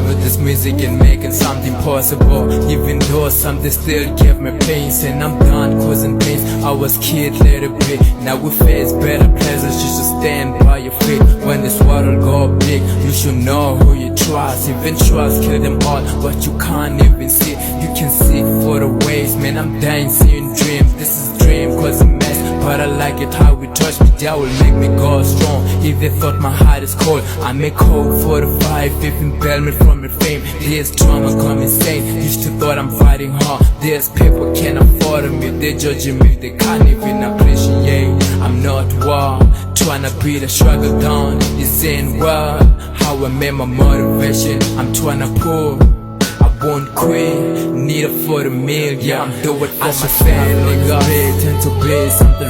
with this music and making something possible. Even though something still gave me pains, and I'm done causing pains. I was kid, let it be. Now we face better pleasures. You should stand by your feet. When this world go big, you should know who you trust. Even trust kill them all, but you can't even see. You can see for the ways, man. I'm dying seeing dreams. This is dream cause a mess, but I like it how it touch me. That will make me go strong. If they thought my heart is cold, I make hope for the fight. If impel me from the fame, this drama come insane. Used to thought I'm fighting hard. These people can't afford me. They judging me, they can't even appreciate. I'm not war, tryna beat the struggle down. This ain't well. How I made my motivation, I'm tryna pull. I won't quit, need it for the meal. Yeah, I'm doing it for my family. Tend to be something